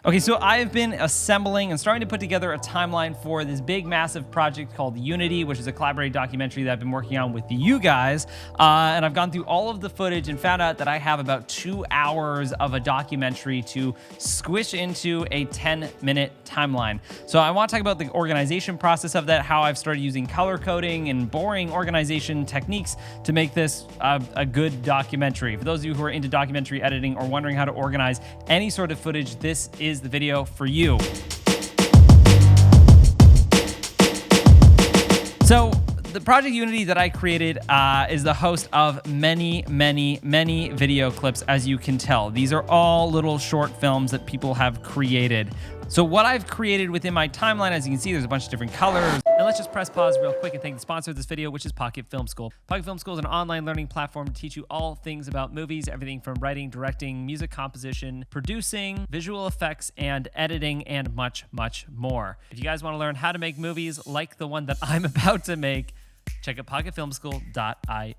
Okay, so I have been assembling and starting to put together a timeline for this big, massive project called Unity, which is a collaborative documentary that I've been working on with you guys. And I've gone through all of the footage and found out that I have about 2 hours of a documentary to squish into a 10-minute timeline. So I want to talk about the organization process of that, how I've started using color coding and boring organization techniques to make this a good documentary. For those of you who are into documentary editing or wondering how to organize any sort of footage, this is the video for you. So the Project Unity that I created is the host of many video clips, as you can tell. These are all little short films that people have created. So what I've created within my timeline, as you can see, there's a bunch of different colors. And let's just press pause real quick and thank the sponsor of this video, which is Pocket Film School. Pocket Film School is an online learning platform to teach you all things about movies, everything from writing, directing, music composition, producing, visual effects, and editing, and much more. If you guys want to learn how to make movies like the one that I'm about to make, check out pocketfilmschool.io.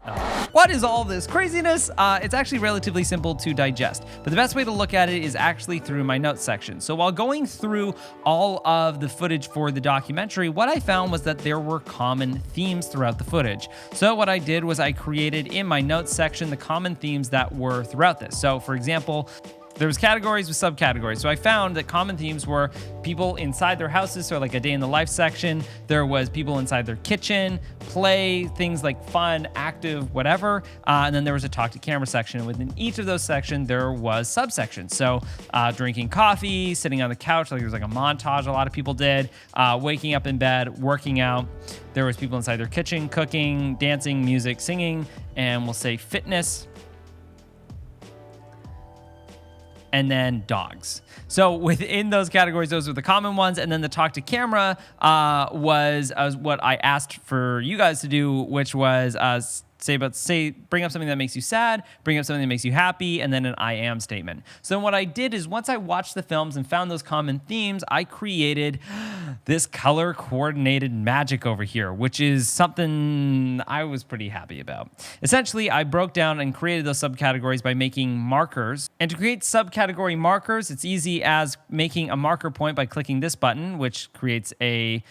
What is all this craziness? It's actually relatively simple to digest, but the best way to look at it is actually through my notes section. So while going through all of the footage for the documentary, what I found was that there were common themes throughout the footage. So what I did was I created in my notes section the common themes that were throughout this. So for example, there was categories with subcategories. So I found that common themes were people inside their houses, so like a day in the life section. There was people inside their kitchen, play, things like fun, active, whatever. And then there was a talk to camera section. Within each of those sections, there was subsections. So drinking coffee, sitting on the couch, like there was like a montage a lot of people did, waking up in bed, working out. There was people inside their kitchen, cooking, dancing, music, singing, and we'll say fitness. And then dogs. So within those categories, those were the common ones. And then the talk to camera was what I asked for you guys to do, which was bring up something that makes you sad, bring up something that makes you happy, and then an I am statement. So what I did is once I watched the films and found those common themes, I created this color coordinated magic over here, which is something I was pretty happy about. Essentially, I broke down and created those subcategories by making markers. And to create subcategory markers, it's easy as making a marker point by clicking this button, which creates a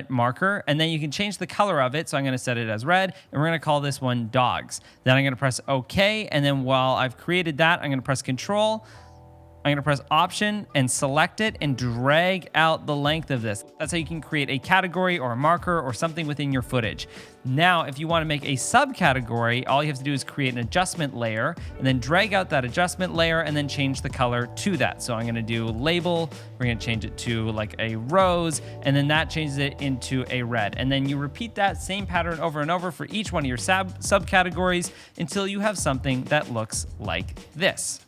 marker, and then you can change the color of it. So I'm going to set it as red, and we're going to call this one dogs. Then I'm going to press OK, and then while I've created that, I'm going to press Control. I'm going to press Option and select it and drag out the length of this. That's how you can create a category or a marker or something within your footage. Now, if you want to make a subcategory, all you have to do is create an adjustment layer and then drag out that adjustment layer and then change the color to that. So I'm going to do label. We're going to change it to like a rose, and then that changes it into a red. And then you repeat that same pattern over and over for each one of your subcategories until you have something that looks like this,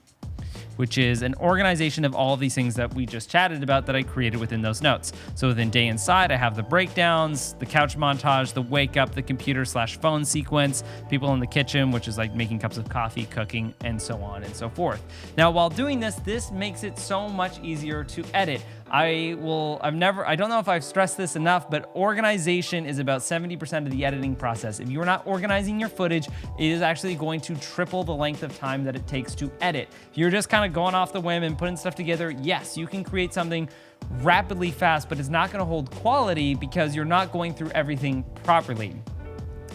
which is an organization of all of these things that we just chatted about that I created within those notes. So within day inside, I have the breakdowns, the couch montage, the wake up, the computer/phone sequence, people in the kitchen, which is like making cups of coffee, cooking, and so on and so forth. Now, while doing this makes it so much easier to edit. I don't know if I've stressed this enough, but organization is about 70% of the editing process. If you're not organizing your footage, it is actually going to triple the length of time that it takes to edit. If you're just kind of going off the whim and putting stuff together, yes, you can create something rapidly fast, but it's not going to hold quality because you're not going through everything properly.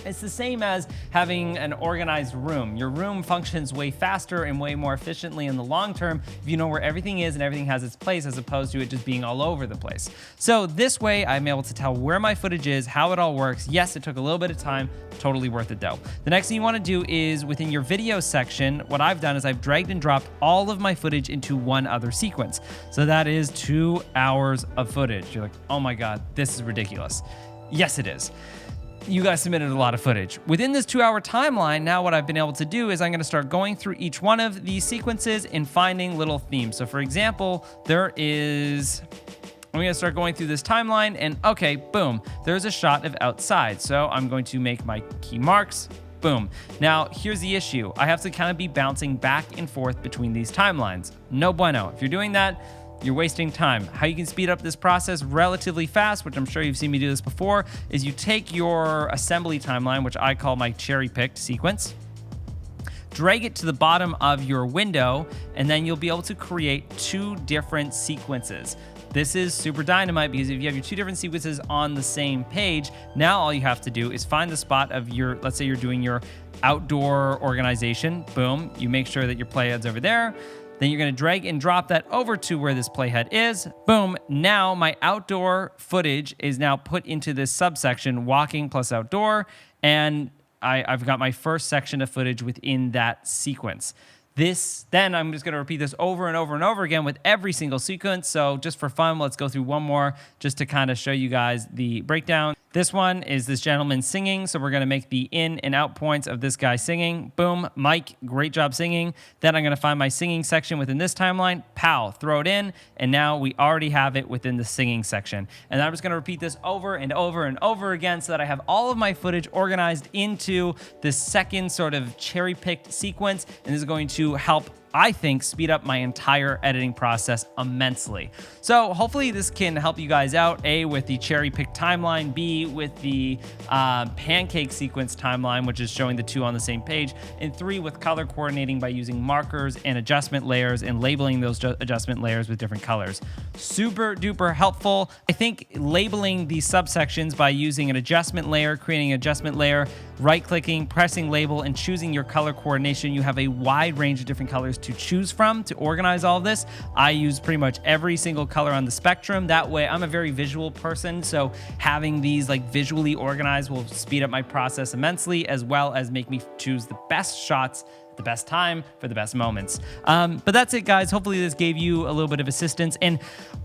It's the same as having an organized room. Your room functions way faster and way more efficiently in the long term if you know where everything is and everything has its place, as opposed to it just being all over the place. So this way, I'm able to tell where my footage is, how it all works. Yes, it took a little bit of time, totally worth it though. The next thing you want to do is within your video section, what I've done is I've dragged and dropped all of my footage into one other sequence. So that is 2 hours of footage. You're like, oh my God, this is ridiculous. Yes, it is. You guys submitted a lot of footage. Within this 2-hour timeline, now what I've been able to do is I'm going to start going through each one of these sequences and finding little themes. So for example, I'm going to start going through this timeline and okay, boom, there's a shot of outside. So I'm going to make my key marks. Boom. Now, here's the issue. I have to kind of be bouncing back and forth between these timelines. No bueno. If you're doing that, you're wasting time. How you can speed up this process relatively fast, which I'm sure you've seen me do this before, is you take your assembly timeline, which I call my cherry-picked sequence, drag it to the bottom of your window, and then you'll be able to create 2 different sequences. This is super dynamite because if you have your 2 different sequences on the same page, now all you have to do is find the spot of your, let's say you're doing your outdoor organization. Boom, you make sure that your playhead's over there. Then you're gonna drag and drop that over to where this playhead is. Boom, now my outdoor footage is now put into this subsection, walking plus outdoor, and I've got my first section of footage within that sequence. Then I'm just gonna repeat this over and over and over again with every single sequence. So just for fun, let's go through one more just to kind of show you guys the breakdown. This one is this gentleman singing. So we're gonna make the in and out points of this guy singing. Boom, Mike, great job singing. Then I'm gonna find my singing section within this timeline, pow, throw it in, and now we already have it within the singing section. And I'm just gonna repeat this over and over and over again so that I have all of my footage organized into this second sort of cherry-picked sequence, and this is going to help, I think, speed up my entire editing process immensely. So hopefully this can help you guys out, A, with the cherry pick timeline, B, with the pancake sequence timeline, which is showing the 2 on the same page, and 3, with color coordinating by using markers and adjustment layers and labeling those adjustment layers with different colors. Super duper helpful. I think labeling these subsections by using an adjustment layer, creating an adjustment layer, right-clicking, pressing label, and choosing your color coordination, you have a wide range of different colors to choose from to organize all of this. I use pretty much every single color on the spectrum. That way, I'm a very visual person, so having these like visually organized will speed up my process immensely, as well as make me choose the best shots the best time for the best moments. But that's it, guys. Hopefully this gave you a little bit of assistance. And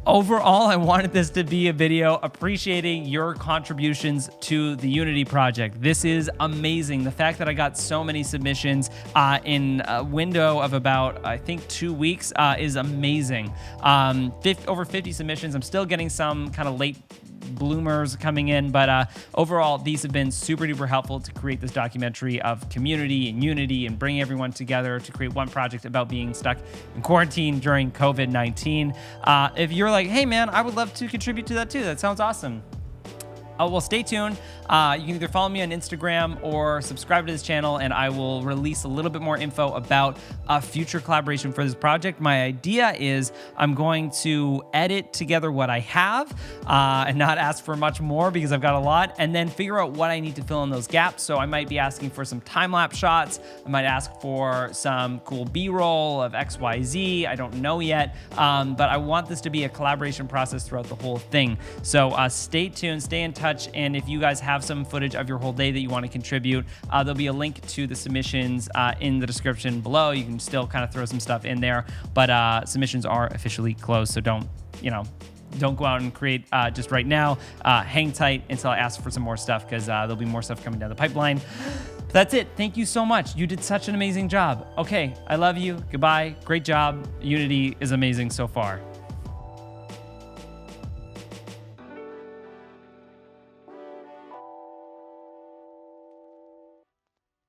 overall, I wanted this to be a video appreciating your contributions to the Unity project. This is amazing. The fact that I got so many submissions in a window of about, I think, 2 weeks is amazing. Over 50 submissions. I'm still getting some kind of late bloomers coming in, but overall these have been super duper helpful to create this documentary of community and unity and bring everyone together to create one project about being stuck in quarantine during COVID-19. If you're like, hey man, I would love to contribute to that too, that sounds awesome. Well, stay tuned. You can either follow me on Instagram or subscribe to this channel, and I will release a little bit more info about a future collaboration for this project. My idea is I'm going to edit together what I have and not ask for much more because I've got a lot, and then figure out what I need to fill in those gaps. So I might be asking for some time-lapse shots. I might ask for some cool B-roll of XYZ. I don't know yet, but I want this to be a collaboration process throughout the whole thing. So stay tuned, stay in touch, and if you guys have some footage of your whole day that you want to contribute, there'll be a link to the submissions in the description below. You can still kind of throw some stuff in there, but submissions are officially closed, so don't go out and create just right now. Hang tight until I ask for some more stuff, because there'll be more stuff coming down the pipeline. That's it. Thank you so much. You did such an amazing job. Okay, I love you. Goodbye. Great job. Unity is amazing so far.